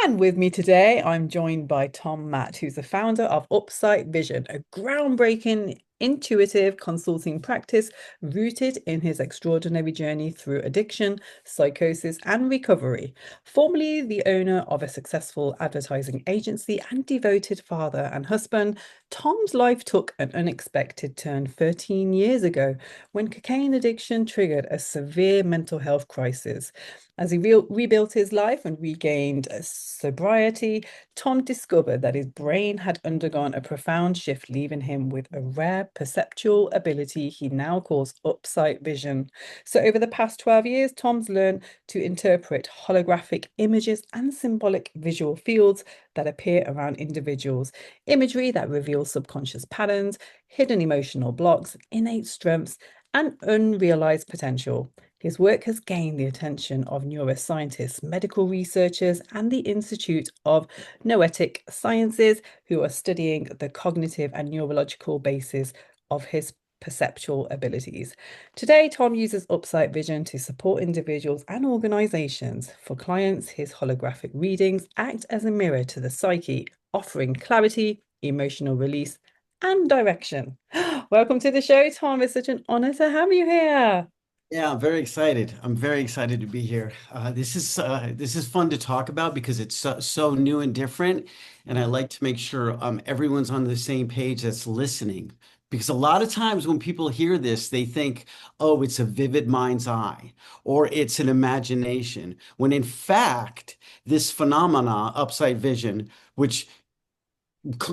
And with me today, I'm joined by Tom Matt, who's the founder of Upsight Vision, a groundbreaking intuitive consulting practice rooted in his extraordinary journey through addiction, psychosis, and recovery. Formerly the owner of a successful advertising agency and devoted father and husband, Tom's life took an unexpected turn 13 years ago when cocaine addiction triggered a severe mental health crisis. As he rebuilt his life and regained sobriety, Tom discovered that his brain had undergone a profound shift, leaving him with a rare perceptual ability he now calls upsight vision. So, over the past 12 years, Tom's learned to interpret holographic images and symbolic visual fields that appear around individuals, imagery that reveals subconscious patterns, hidden emotional blocks, innate strengths, and unrealized potential. His work has gained the attention of neuroscientists, medical researchers, and the Institute of Noetic Sciences, who are studying the cognitive and neurological basis of his perceptual abilities. Today, Tom uses Upsight Vision to support individuals and organizations. For clients, his holographic readings act as a mirror to the psyche, offering clarity, emotional release, and direction. Welcome to the show, Tom. It's such an honor to have you here. Yeah, I'm very excited. I'm very excited to be here. This is fun to talk about because it's so new and different, and I like to make sure everyone's on the same page that's listening. Because a lot of times when people hear this, they think, "Oh, it's a vivid mind's eye," or "It's an imagination." When in fact, this phenomena, upside vision, which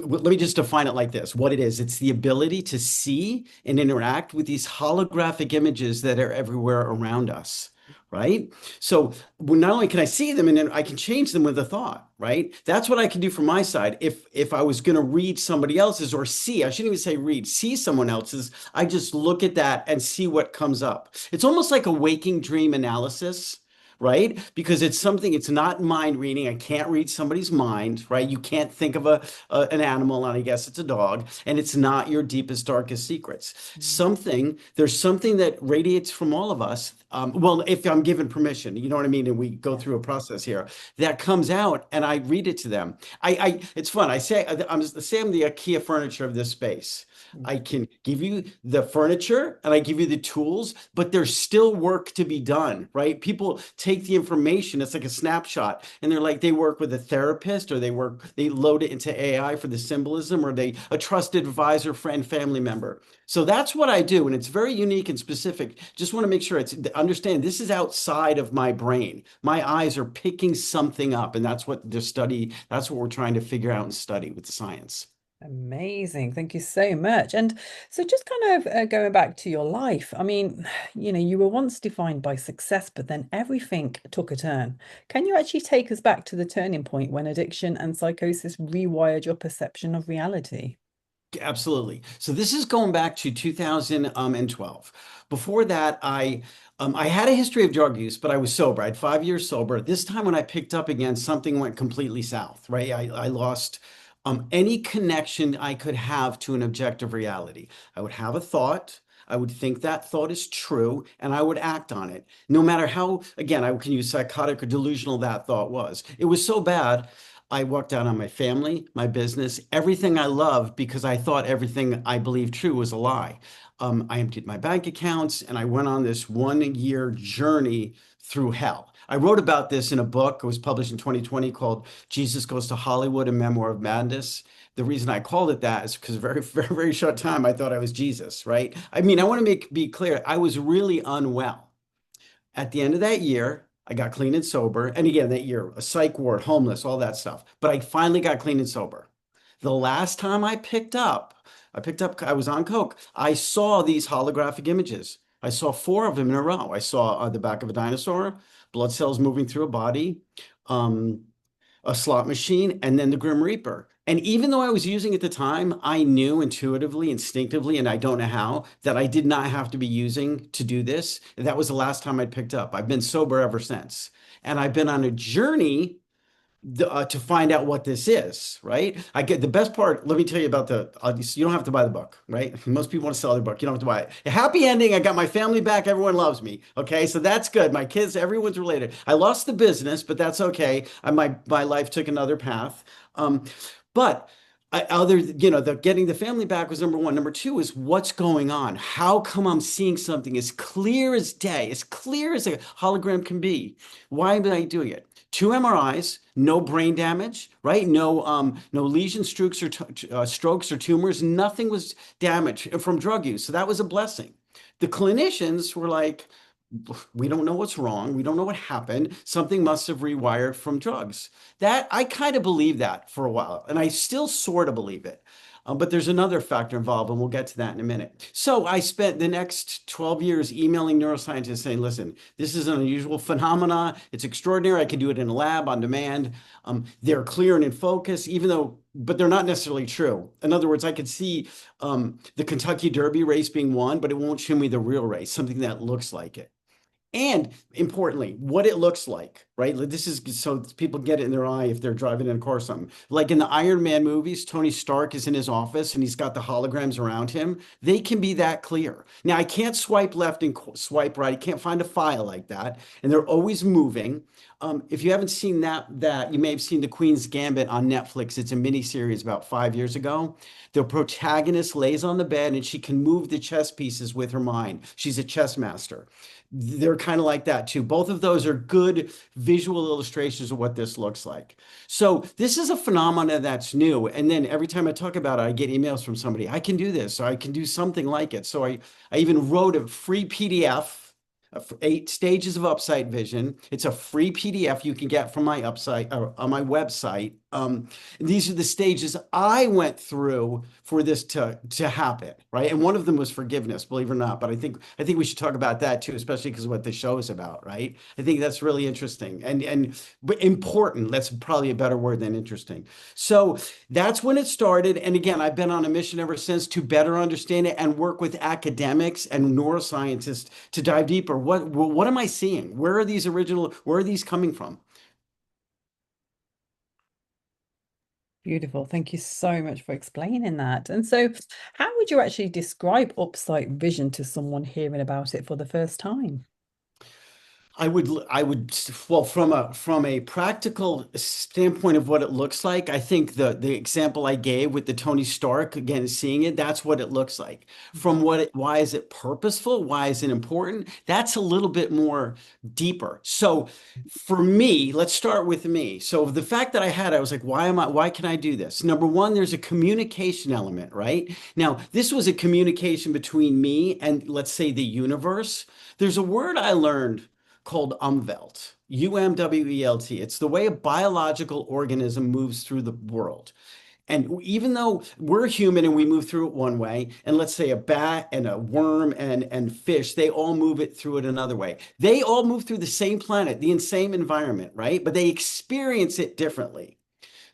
let me just define it like this. What it is, it's the ability to see and interact with these holographic images that are everywhere around us, right? So not only can I see them and then I can change them with a thought, right? That's what I can do from my side. If I was going to read somebody else's or see, I shouldn't even say read, see someone else's, I just look at that and see what comes up. It's almost like a waking dream analysis, right? Because it's something, it's not mind reading. I can't read somebody's mind, right? You can't think of an animal, and I guess it's a dog, and it's not your deepest, darkest secrets. There's something that radiates from all of us. Well, if I'm given permission, you know what I mean, and we go Yeah. through a process here that comes out, and I read it to them. It's fun. I'm the IKEA furniture of this space. I can give you the furniture and I give you the tools, but there's still work to be done, right? People take the information, it's like a snapshot, and they're like, they work with a therapist or they load it into AI for the symbolism, or they a trusted advisor, friend, family member. So that's what I do, and it's very unique and specific. Just want to make sure it's understand this is outside of my brain. My eyes are picking something up, and that's what we're trying to figure out and study with the science. Amazing. Thank you so much. And so, just kind of going back to your life, I mean, you were once defined by success, but then everything took a turn. Can you actually take us back to the turning point when addiction and psychosis rewired your perception of reality? Absolutely. So this is going back to 2012. Before that, I had a history of drug use, but I was sober. I had 5 years sober. This time when I picked up again, something went completely south, right? I lost any connection I could have to an objective reality. I would have a thought. I would think that thought is true, and I would act on it, no matter how, again, I can use psychotic or delusional that thought was. It was so bad. I walked out on my family, my business, everything I loved because I thought everything I believed true was a lie. I emptied my bank accounts and I went on this 1 year journey through hell. I wrote about this in a book. It was published in 2020 called Jesus Goes to Hollywood, a Memoir of Madness. The reason I called it that is because very short time I thought I was Jesus, right? I mean, I want to be clear. I was really unwell. At the end of that year, I got clean and sober. And again, that year, a psych ward, homeless, all that stuff. But I finally got clean and sober. The last time I was on coke. I saw these holographic images. I saw four of them in a row. I saw the back of a dinosaur, blood cells moving through a body, um, a slot machine, and then the Grim Reaper. And even though I was using at the time, I knew intuitively, instinctively, and I don't know how, that I did not have to be using to do this. That was the last time I picked up. I've been sober ever since. And I've been on a journey to find out what this is, right? I get the best part. Let me tell you about you don't have to buy the book, right? Most people want to sell their book. You don't have to buy it. A happy ending. I got my family back. Everyone loves me. Okay. So that's good. My kids, everyone's related. I lost the business, but that's okay. My life took another path. Um, but the getting the family back was number one. Number two is what's going on. How come I'm seeing something as clear as day, as clear as a hologram can be? Why am I doing it? Two MRIs, no brain damage, right? No lesion strokes or tumors. Nothing was damaged from drug use. So that was a blessing. The clinicians were like, we don't know what's wrong. We don't know what happened. Something must have rewired from drugs. That I kind of believe that for a while, and I still sort of believe it. But there's another factor involved, and we'll get to that in a minute. So I spent the next 12 years emailing neuroscientists saying, listen, this is an unusual phenomena. It's extraordinary. I can do it in a lab on demand. They're clear and in focus, but they're not necessarily true. In other words, I could see the Kentucky Derby race being won, but it won't show me the real race, something that looks like it. And importantly, what it looks like, right? Like, this is so people get it in their eye if they're driving in a car or something. Like in the Iron Man movies, Tony Stark is in his office and he's got the holograms around him. They can be that clear. Now, I can't swipe left and swipe right. I can't find a file like that. And they're always moving. If you haven't seen that you may have seen The Queen's Gambit on Netflix. It's a miniseries about 5 years ago. The protagonist lays on the bed and she can move the chess pieces with her mind. She's a chess master. They're kind of like that too. Both of those are good visual illustrations of what this looks like. So this is a phenomena that's new. And then every time I talk about it, I get emails from somebody. I can do this, or I can do something like it. So I even wrote a free PDF. 8 stages of Upsight Vision. It's a free PDF you can get from my on my website. These are the stages I went through for this to happen, right? And one of them was forgiveness, believe it or not. But I think we should talk about that too, especially because of what the show is about, right? I think that's really interesting and but important. That's probably a better word than interesting. So that's when it started. And again, I've been on a mission ever since to better understand it and work with academics and neuroscientists to dive deeper. What am I seeing? Where are these coming from? Beautiful. Thank you so much for explaining that. And so, how would you actually describe Upsight Vision to someone hearing about it for the first time? Well, from a practical standpoint of what it looks like, I think the example I gave with the Tony Stark, again, seeing it, that's what it looks like. Why is it purposeful? Why is it important? That's a little bit more deeper. So for me, let's start with me. So the fact that I was like, why can I do this? Number one, there's a communication element, right? Now, this was a communication between me and, let's say, the universe. There's a word I learned called umwelt, UMWELT. It's the way a biological organism moves through the world. And even though we're human and we move through it one way, and let's say a bat and a worm and fish, they all move it through it another way. They all move through the same planet, the same environment, right? But they experience it differently.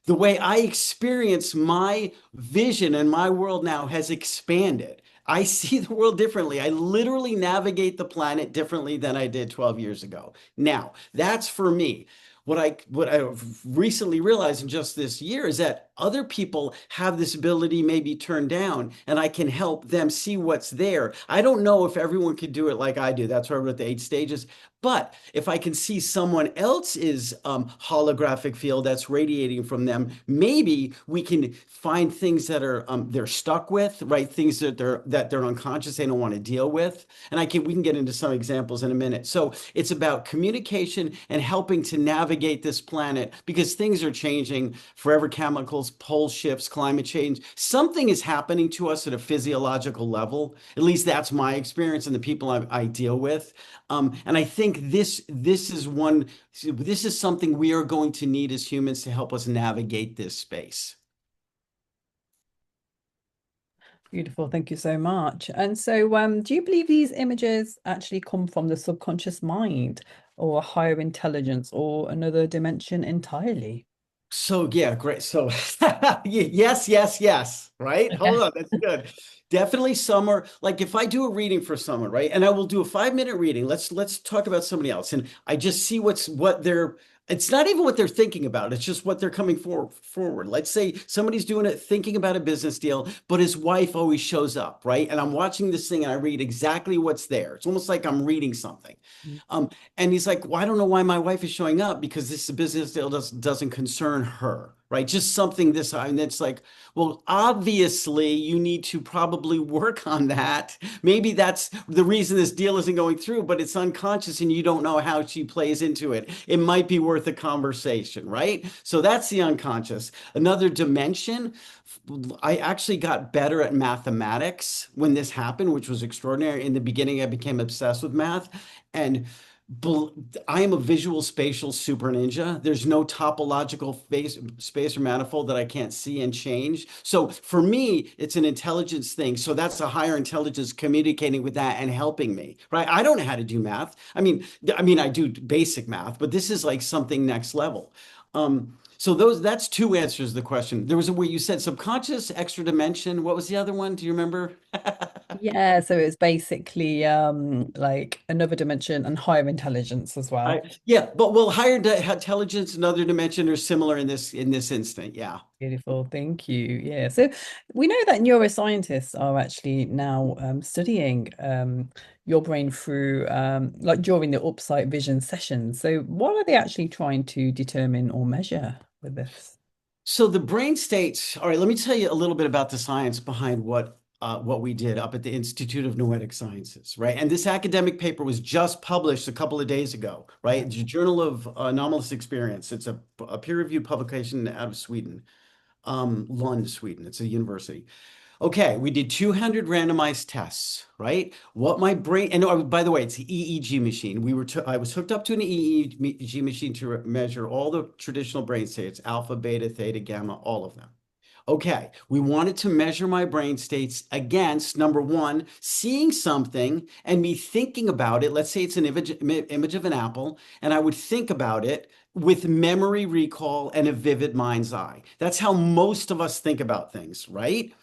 The way I experience my vision and my world now has expanded. I see the world differently. I literally navigate the planet differently than I did 12 years ago. Now, that's for me. What I recently realized in just this year is that other people have this ability maybe turned down, and I can help them see what's there. I don't know if everyone could do it like I do. That's why I wrote the 8 stages. But if I can see someone else's holographic field that's radiating from them, maybe we can find things that are they're stuck with, right? Things that they're unconscious, they don't want to deal with. And we can get into some examples in a minute. So it's about communication and helping to navigate this planet because things are changing. Forever chemicals, pole shifts, climate change. Something is happening to us at a physiological level. At least that's my experience and the people I deal with. And I think this is something we are going to need as humans to help us navigate this space. Beautiful. Thank you so much. And so, do you believe these images actually come from the subconscious mind or a higher intelligence or another dimension entirely? So yeah, great. So yes, yes, yes, right? Hold on, that's good. Definitely some are like if I do a reading for someone, right? And I will do a 5 minute reading. Let's talk about somebody else. And I just see what they're it's not even what they're thinking about. It's just what they're coming forward. Let's say somebody's doing it, thinking about a business deal, but his wife always shows up, right? And I'm watching this thing and I read exactly what's there. It's almost like I'm reading something. Mm. Um, and he's like, well, I don't know why my wife is showing up because this business deal doesn't concern her, right? Just something this high. And it's like, well, obviously, you need to probably work on that. Maybe that's the reason this deal isn't going through, but it's unconscious and you don't know how she plays into it. It might be worth a conversation, right? So that's the unconscious. Another dimension, I actually got better at mathematics when this happened, which was extraordinary. In the beginning, I became obsessed with math. And I am a visual spatial super ninja. There's no topological space or manifold that I can't see and change. So for me, it's an intelligence thing. So that's a higher intelligence communicating with that and helping me, right? I don't know how to do math. I mean, I do basic math, but this is like something next level. So that's two answers to the question. There was a where you said subconscious, extra dimension. What was the other one? Do you remember? Yeah, so it's basically like another dimension and higher intelligence as well. Yeah, but well, higher intelligence and other dimension are similar in this instant. Yeah. Beautiful, thank you. Yeah, so we know that neuroscientists are actually now studying your brain through like during the Upsight Vision sessions. So what are they actually trying to determine or measure with this? So the brain states. All right, let me tell you a little bit about the science behind what we did up at the Institute of Noetic Sciences, right? And this academic paper was just published a couple of days ago, right? It's a Journal of Anomalous Experience. It's a peer-reviewed publication out of Sweden, Lund, Sweden. It's a university. Okay, we did 200 randomized tests, right? What my brain, and oh, by the way, it's the EEG machine. I was hooked up to an EEG machine to measure all the traditional brain states, alpha, beta, theta, gamma, all of them. Okay, we wanted to measure my brain states against number one, seeing something and me thinking about it. Let's say it's an image of an apple, and I would think about it with memory recall and a vivid mind's eye. That's how most of us think about things, right?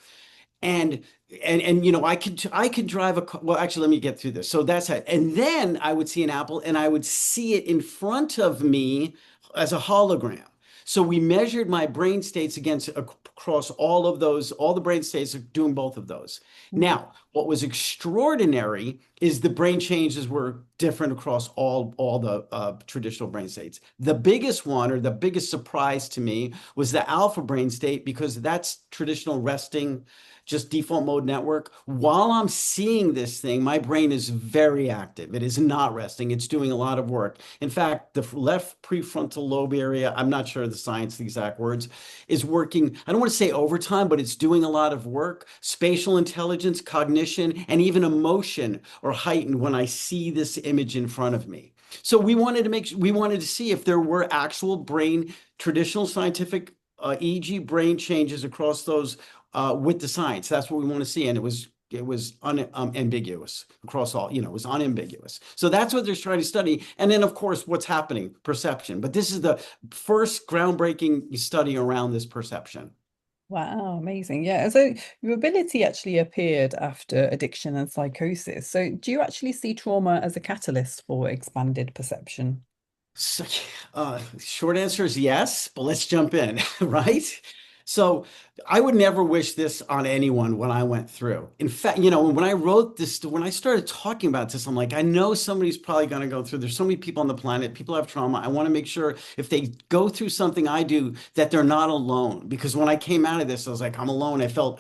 and I could drive a car. Well, actually, let me get through this. So that's it. And then I would see an apple and I would see it in front of me as a hologram. So we measured my brain states against across all of those. All the brain states are doing both of those. Mhm. Now, what was extraordinary is the brain changes were different across all the traditional brain states. The biggest one, or the biggest surprise to me, was the alpha brain state, because that's traditional resting, just default mode network. While I'm seeing this thing, my brain is very active. It is not resting. It's doing a lot of work. In fact, the left prefrontal lobe area, I'm not sure the science, the exact words, is working. I don't want to say overtime, but it's doing a lot of work. Spatial intelligence, cognition, and even emotion are heightened when I see this image in front of me. So we wanted to see if there were actual brain, traditional scientific EEG brain changes across those with the science. That's what we want to see. And it was unambiguous across all, it was unambiguous. So that's what they're trying to study. And then, of course, what's happening, perception. But this is the first groundbreaking study around this perception. Wow, amazing. Yeah. So your ability actually appeared after addiction and psychosis. So do you actually see trauma as a catalyst for expanded perception? So, short answer is yes, but let's jump in, right? So I would never wish this on anyone when I went through. In fact, when I wrote this, when I started talking about this, I'm like, I know somebody's probably going to go through. There's so many people on the planet. People have trauma. I want to make sure if they go through something I do, that they're not alone. Because when I came out of this, I was like, I'm alone. I felt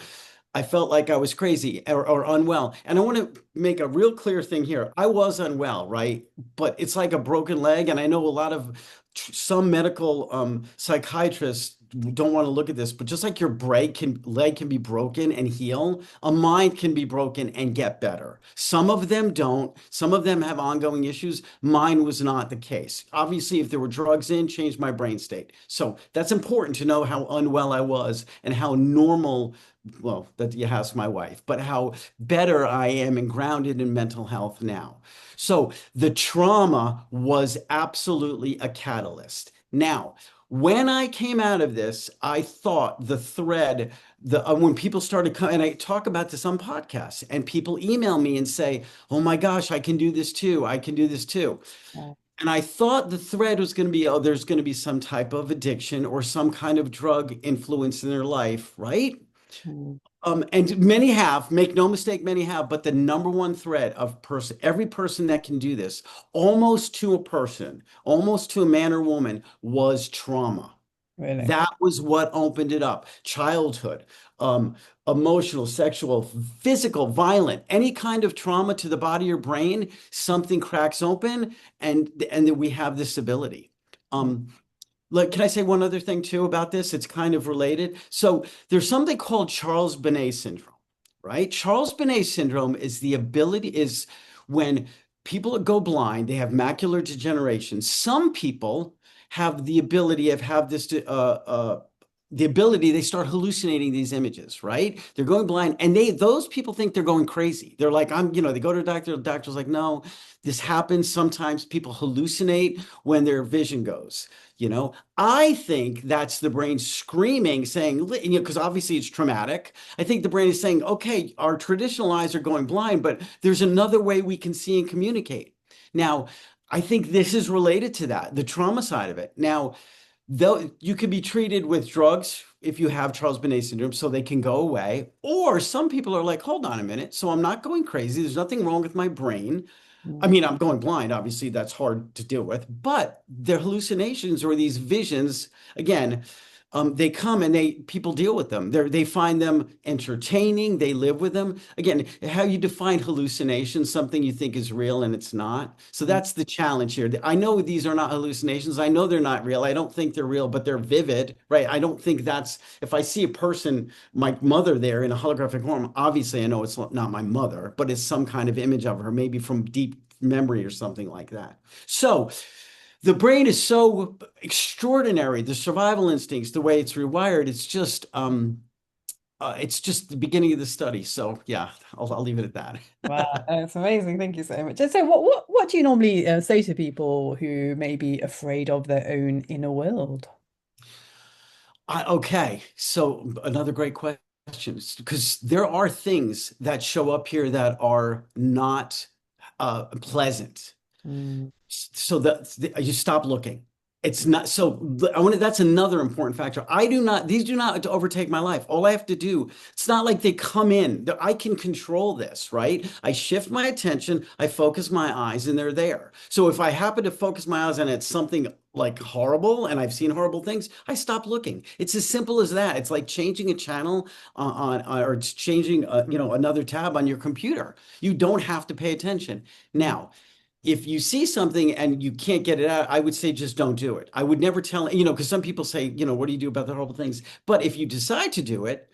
like I was crazy or unwell. And I want to make a real clear thing here. I was unwell, right? But it's like a broken leg. And I know a lot of some medical psychiatrists don't want to look at this, but just like your leg can be broken and heal, a mind can be broken and get better. Some of them don't. Some of them have ongoing issues. Mine was not the case. Obviously, if there were drugs in, changed my brain state. So that's important to know how unwell I was and how normal, well, that you ask my wife, but how better I am and grounded in mental health now. So the trauma was absolutely a catalyst. Now, When I came out of this, I thought the thread, when people started coming, and I talk about this on podcasts, and people email me and say, "Oh my gosh, I can do this too. I can do this too." Wow. And I thought the thread was going to be, oh, there's going to be some type of addiction or some kind of drug influence in their life, right? Mm, And many have, make no mistake, many have, but the number one thread of person, every person that can do this, almost to a person, almost to a man or woman, was trauma. really? That was what opened it up. Childhood, um, emotional, sexual, physical, violent, any kind of trauma to the body or brain, something cracks open, and then we have this ability. Mm, Um, Look, can I say one other thing too about this? It's kind of related. So there's something called Charles Bonnet syndrome, right? Charles Bonnet syndrome is the ability is when people go blind, they have macular degeneration. Some people have the ability of have this the ability they start hallucinating these images, right? They're going blind, and those people think they're going crazy. They're like, they go to a doctor, the doctor's like, no, this happens. Sometimes people hallucinate when their vision goes. I think that's the brain screaming, saying, because obviously it's traumatic. I think the brain is saying, okay, our traditional eyes are going blind, but there's another way we can see and communicate. Now, I think this is related to that, the trauma side of it. Now, though you could be treated with drugs if you have Charles Bonnet syndrome, so they can go away. Or some people are like, hold on a minute. So I'm not going crazy. There's nothing wrong with my brain. I mm, mean, I'm going blind. Obviously, that's hard to deal with, but the hallucinations or these visions, again, they come and people deal with them. They find them entertaining. They live with them. Again, how you define hallucination, something you think is real and it's not. So mm, that's the challenge here. I know these are not hallucinations. I know they're not real. I don't think they're real, but they're vivid, right? I don't think that's, if I see a person, my mother there in a holographic form, obviously I know it's not my mother, but it's some kind of image of her, maybe from deep memory or something like that. So the brain is so extraordinary. The survival instincts, the way it's rewired, it's just the beginning of the study. So yeah, I'll leave it at that. wow, that's amazing. Thank you so much. And so, what do you normally say to people who may be afraid of their own inner world? Okay, so another great question, because there are things that show up here that are not pleasant. Mm, So you stop looking. It's not so I want to, that's another important factor. These do not overtake my life. All I have to do, it's not like they come in. I can control this, right? I shift my attention, I focus my eyes, and they're there. So if I happen to focus my eyes on it's something like horrible and I've seen horrible things, I stop looking. It's as simple as that. It's like changing a channel or it's changing another tab on your computer. You don't have to pay attention. mm, Now, if you see something and you can't get it out, I would say just don't do it. I would never tell, because some people say, what do you do about the horrible things? But if you decide to do it,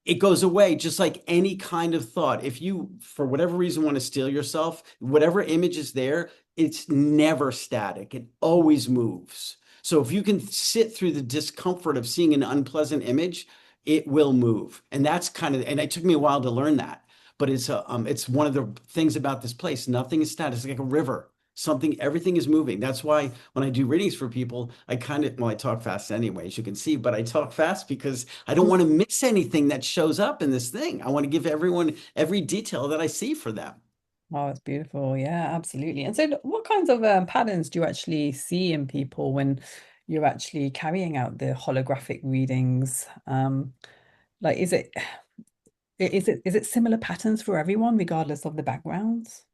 it goes away just like any kind of thought. If you, for whatever reason, want to steal yourself, whatever image is there, it's never static. It always moves. So if you can sit through the discomfort of seeing an unpleasant image, it will move. And that's and it took me a while to learn that. But it's one of the things about this place. Nothing is static. It's like a river. Everything is moving. That's why when I do readings for people, I talk fast anyway, as you can see, but I talk fast because I don't mm. want to miss anything that shows up in this thing. I want to give everyone every detail that I see for them. Oh, it's beautiful. Yeah, absolutely. And so, what kinds of patterns do you actually see in people when you're actually carrying out the holographic readings? Like, is it similar patterns for everyone, regardless of the backgrounds?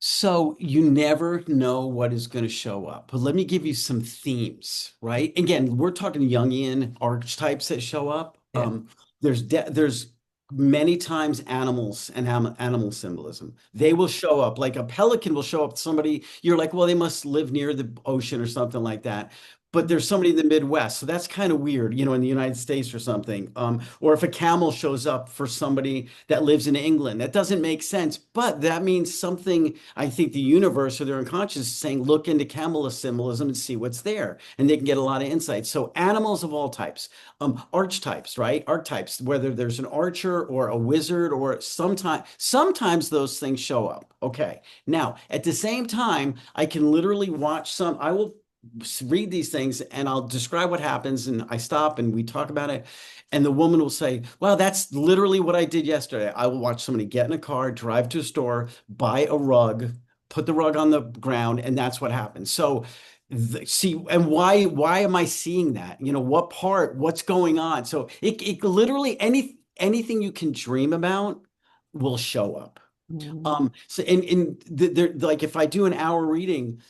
So you never know what is going to show up. But let me give you some themes, right? Again, we're talking Jungian archetypes that show up. Yeah. There's many times animals and animal symbolism. They Mm, will show up like a pelican will show up to somebody. You're like, well, they must live near the ocean or something like that. But there's somebody in the Midwest, so that's kind of weird, in the United States or something. Or if a camel shows up for somebody that lives in England, that doesn't make sense. But that means something. I think the universe or their unconscious is saying, look into camel symbolism and see what's there, and they can get a lot of insight. So animals of all types, archetypes, right? Archetypes, whether there's an archer or a wizard, or sometimes those things show up. Okay. Now, at the same time, I can literally watch some. I will read these things and I'll describe what happens and I stop and we talk about it. And the woman will say, "Well, that's literally what I did yesterday. I will watch somebody get in a car, drive to a store, buy a rug, put the rug on the ground, and that's what happened." So see, and why am I seeing that? What part, what's going on? So it literally anything you can dream about will show up. Mm. So there, like if I do an hour reading,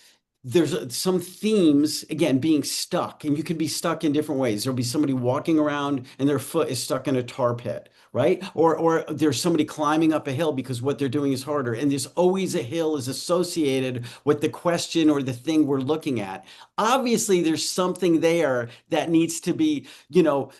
there's some themes again being stuck, and you can be stuck in different ways. There'll be somebody walking around and their foot is stuck in a tar pit, right? Or there's somebody climbing up a hill because what they're doing is harder, and there's always a hill is associated with the question or the thing we're looking at. Obviously there's something there that needs to be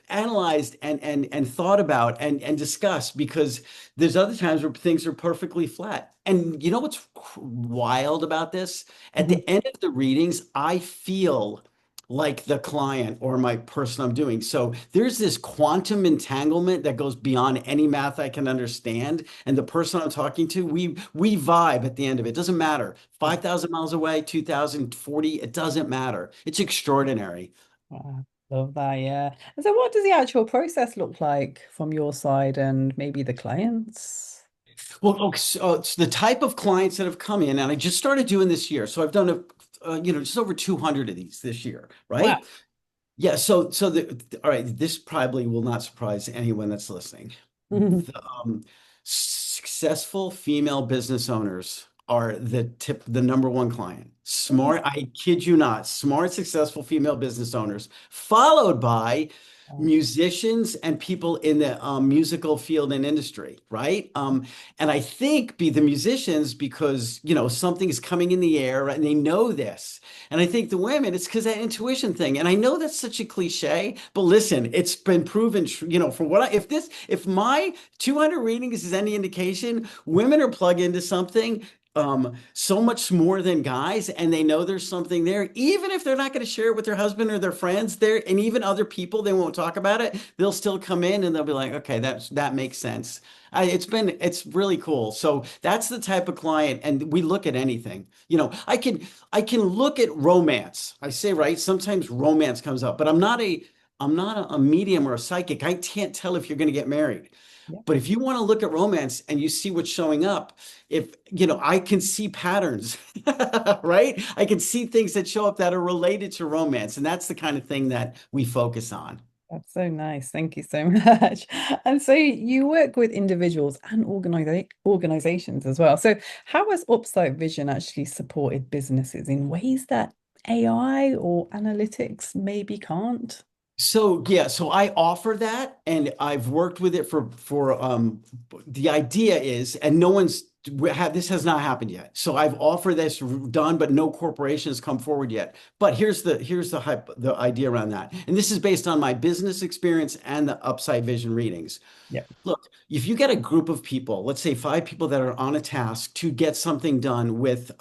analyzed and thought about and discussed, because there's other times where things are perfectly flat. And you know what's wild about this? At Mhm. the end of the readings, I feel like the client or my person I'm doing. So there's this quantum entanglement that goes beyond any math I can understand. And the person I'm talking to, we vibe at the end of it. It doesn't matter. 5,000 miles away, 2040, it doesn't matter. It's extraordinary. Wow, love that, yeah. And so what does the actual process look like from your side and maybe the clients? Well, okay, so it's the type of clients that have come in, and I just started doing this year. So I've done just over 200 of these this year, Wow. right? Yeah, all right, this probably will not surprise anyone that's listening. Successful female business owners are the number one client. Smart, I kid you not, smart, successful female business owners, followed by musicians and people in the musical field and industry, right? And I think be the musicians because, something's coming in the air and they know this. And I think the women, it's because that intuition thing. And I know that's such a cliche, but listen, it's been proven, for if my 200 readings is any indication, women are plugged into something so much more than guys, and they know there's something there, even if they're not going to share it with their husband or their friends there, and even other people, they won't talk about it. They'll still come in and they'll be like, okay, that makes sense. It's really cool. So that's the type of client, and we look at anything. I can look at romance. I say, right, sometimes romance comes up, but I'm not a medium or a psychic. I can't tell if you're going to get married. Yeah, But if you want to look at romance and you see what's showing up, if I can see patterns, right? I can see things that show up that are related to romance, and that's the kind of thing that we focus on. that's so nice. Thank you so much. And so you work with individuals and organizations as well. So how has Upsight Vision actually supported businesses in ways that AI or analytics maybe can't? So yeah, so I offer that, and I've worked with it for the idea is, and no one's had this has not happened yet. So I've offered this done, but no corporation has come forward yet. But the idea around that, and this is based on my business experience and the Upside Vision readings. Yeah. Look, if you get a group of people, let's say 5 people that are on a task to get something done with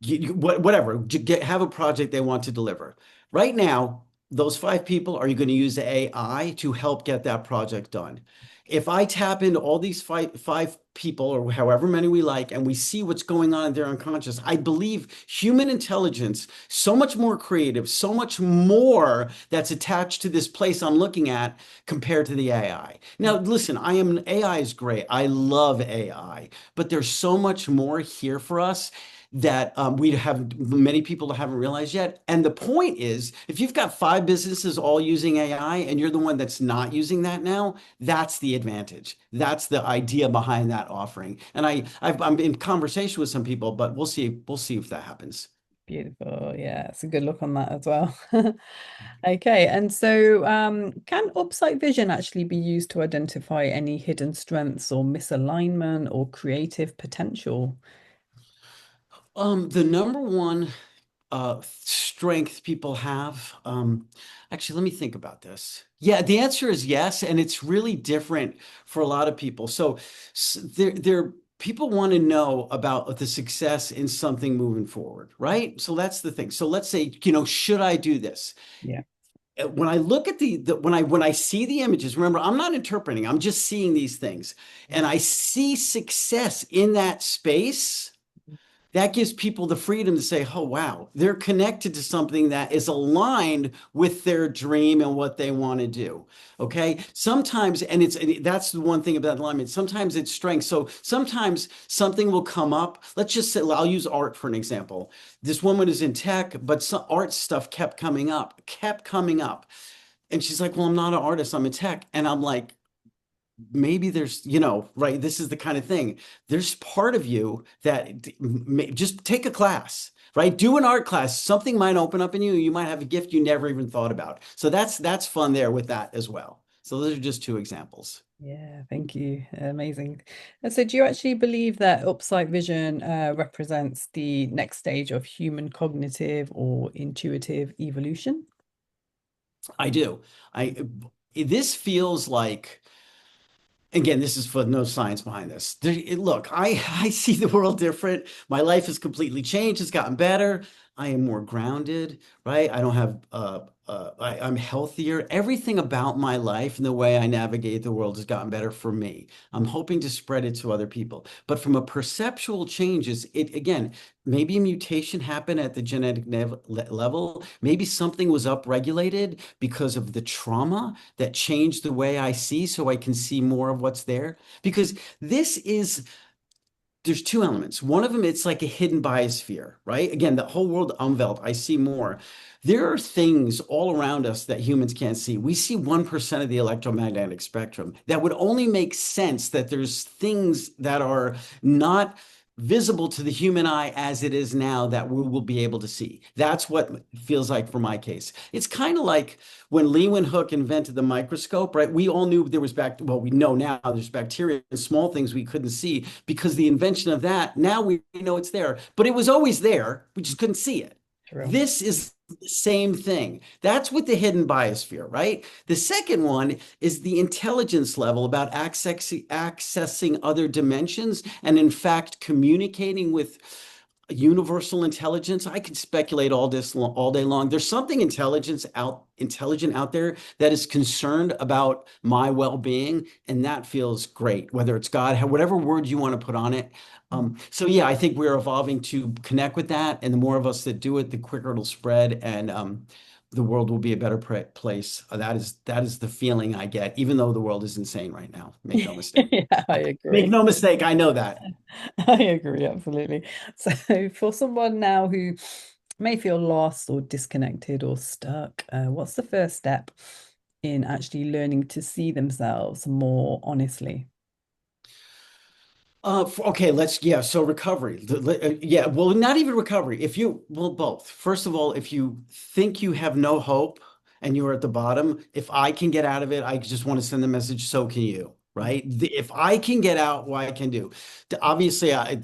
whatever, have a project they want to deliver. Right now, those 5 people, are you going to use the AI to help get that project done? If I tap into all these five people or however many we like, and we see what's going on in their unconscious, I believe human intelligence, so much more creative, so much more that's attached to this place I'm looking at compared to the AI. Now, listen, AI is great. I love AI, but there's so much more here for us that we have many people that haven't realized yet. And the point is, if you've got 5 businesses all using AI and you're the one that's not using that now, that's the advantage. That's the idea behind that offering. And I'm in conversation with some people, but we'll see. We'll see if that happens. Beautiful. Yeah, it's a good look on that as well. Okay, and so can Upsight Vision actually be used to identify any hidden strengths or misalignment or creative potential? The number one strength people have? Actually, let me think about this. Yeah, the answer is yes, and it's really different for a lot of people. So, people want to know about the success in something moving forward, right? So that's the thing. So let's say, should I do this? Yeah. When I look at when I see the images, remember, I'm not interpreting, I'm just seeing these things, and I see success in that space. that gives people the freedom to say, oh, wow, they're connected to something that is aligned with their dream and what they want to do. Okay. Sometimes, that's the one thing about alignment. Sometimes it's strength. So sometimes something will come up. Let's just say, I'll use art for an example. This woman is in tech, but some art stuff kept coming up, kept coming up. And she's like, well, I'm not an artist, I'm in tech. And I'm like, maybe there's, right, this is the kind of thing. There's part of you that just take a class, right? Do an art class. Something might open up in you. You might have a gift you never even thought about. So that's fun there with that as well. So those are just two examples. Yeah, thank you. Amazing. And so, do you actually believe that Upsight Vision represents the next stage of human cognitive or intuitive evolution? I do. I This feels like, again, this is for no science behind this. Look, I see the world different. My life has completely changed. It's gotten better. I am more grounded, right? I don't have, I'm healthier. Everything about my life and the way I navigate the world has gotten better for me. I'm hoping to spread it to other people. But from a perceptual changes, again, maybe a mutation happened at the genetic level. Maybe something was upregulated because of the trauma that changed the way I see, so I can see more of what's there. Because there's two elements. One of them, it's like a hidden biosphere, right? Again, the whole world unveiled, I see more. There are things all around us that humans can't see. We see 1% of the electromagnetic spectrum. That would only make sense that there's things that are not visible to the human eye as it is now that we will be able to see. That's what it feels like for my case. It's kind of like when Leeuwenhoek invented the microscope, right? We all knew there was well, we know now there's bacteria and small things we couldn't see because the invention of that, now we know it's there, but it was always there. We just couldn't see it. True. This is the same thing. That's with the hidden biosphere, right? The second one is the intelligence level about accessing other dimensions and, in fact, communicating with universal intelligence. I could speculate all day long. There's something intelligent out there that is concerned about my well-being, and that feels great. Whether it's God, whatever word you want to put on it. So yeah, I think we're evolving to connect with that, and the more of us that do it, the quicker it'll spread, and the world will be a better place. That is the feeling I get, even though the world is insane right now. Make no mistake. Yeah, I Make agree. no mistake, I know that. I agree, absolutely. So, for someone now who may feel lost or disconnected or stuck, what's the first step in actually learning to see themselves more honestly? Okay, yeah, so recovery. Yeah, well, not even recovery. Well, both. First of all, if you think you have no hope and you're at the bottom, if I can get out of it, I just want to send the message, so can you, right? If I can get out, what I can do. Obviously, I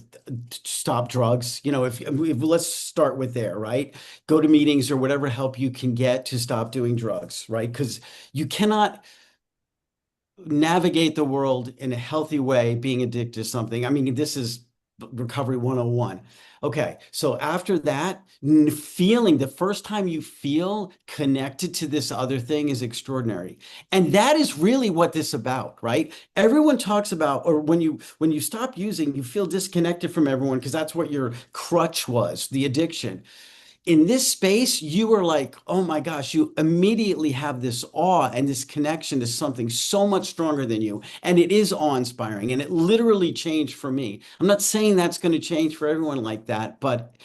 stop drugs. If let's start with there, right? Go to meetings or whatever help you can get to stop doing drugs, right? Because you cannot navigate the world in a healthy way being addicted to something. I mean, this is recovery 101. Okay, so after that, feeling the first time you feel connected to this other thing is extraordinary. And that is really what this is about, right? Everyone talks about, or when you stop using, you feel disconnected from everyone because that's what your crutch was, the addiction. In this space, you are like, oh my gosh, you immediately have this awe and this connection to something so much stronger than you. And it is awe-inspiring. And it literally changed for me. I'm not saying that's going to change for everyone like that, but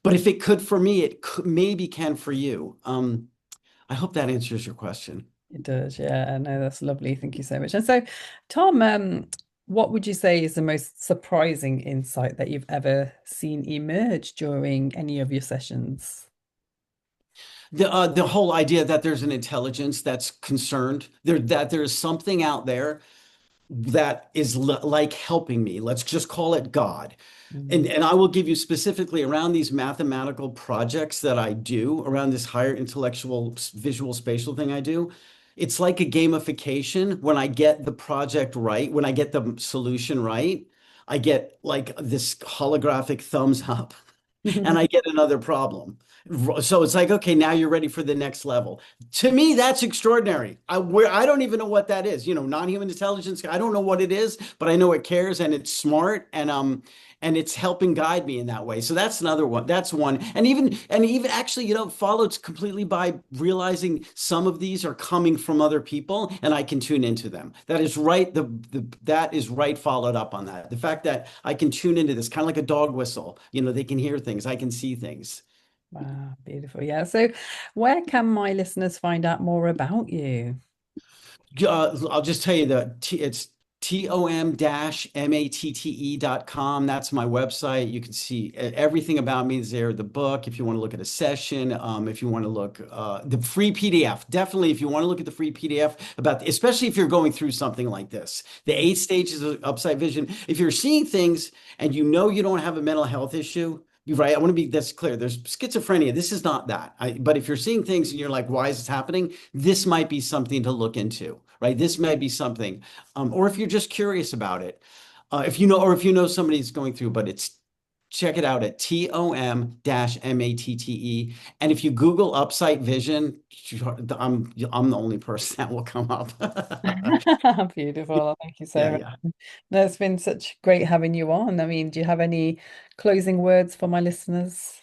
if it could for me, maybe can for you. I hope that answers your question. It does, yeah. No, that's lovely. Thank you so much. And so, Tom, what would you say is the most surprising insight that you've ever seen emerge during any of your sessions? The whole idea that there's an intelligence that's concerned, that there's something out there that is like helping me. Let's just call it God. Mm. And I will give you specifically around these mathematical projects that I do, around this higher intellectual visual spatial thing I do. It's like a gamification. When I get the project right, when I get the solution right, I get like this holographic thumbs up and I get another problem. So it's like, okay, now you're ready for the next level. To me, that's extraordinary. I don't even know what that is. Non-human intelligence. I don't know what it is, but I know it cares and it's smart. and it's helping guide me in that way. So that's another one. That's one. And even actually, followed completely by realizing some of these are coming from other people and I can tune into them. That is right. That is right followed up on that. The fact that I can tune into this kind of like a dog whistle, they can hear things, I can see things. Wow, beautiful. Yeah. So where can my listeners find out more about you? I'll just tell you it's tom-matte.com. That's my website. You can see everything about me is there. The book, if you want to look at a session, if you want to look, the free PDF, definitely if you want to look at the free PDF about, especially if you're going through something like this, the 8 stages of Upsight Vision. If you're seeing things and you know you don't have a mental health issue, you're right. I want to be this clear. There's schizophrenia. This is not that. But if you're seeing things and you're like, why is this happening? This might be something to look into, right? This might be something. Or if you're just curious about it, if you know somebody's going through, but check it out at tom-matte. And if you Google Upsight Vision, I'm the only person that will come up. Beautiful. Thank you so Yeah, much. yeah. No, it's been such great having you on. I mean, do you have any closing words for my listeners?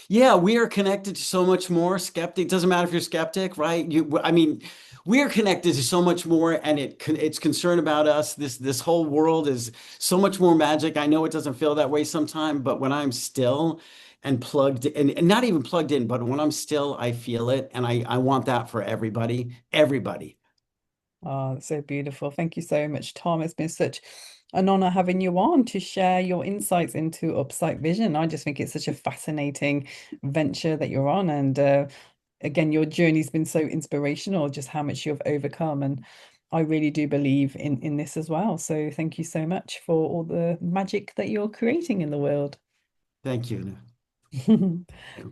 Yeah, we are connected to so much more. Skeptic, doesn't matter if you're skeptic, right? I mean, we are connected to so much more, and it's concerned about us. This whole world is so much more magic. I know it doesn't feel that way sometimes, but when I'm still and plugged in, and not even plugged in, but when I'm still, I feel it, and I want that for everybody, everybody. Oh, that's so beautiful. Thank you so much, Tom. It's been such an honor having you on to share your insights into Upsight Vision. I just think it's such a fascinating venture that you're on. And again, your journey's been so inspirational, just how much you've overcome. And I really do believe in this as well. So thank you so much for all the magic that you're creating in the world. Thank you. Brilliant.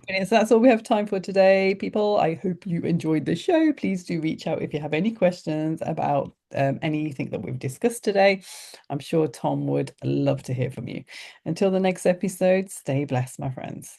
So that's all we have time for today, people. I hope you enjoyed the show. Please do reach out if you have any questions about anything that we've discussed today. I'm sure Tom would love to hear from you. Until the next episode, stay blessed, my friends.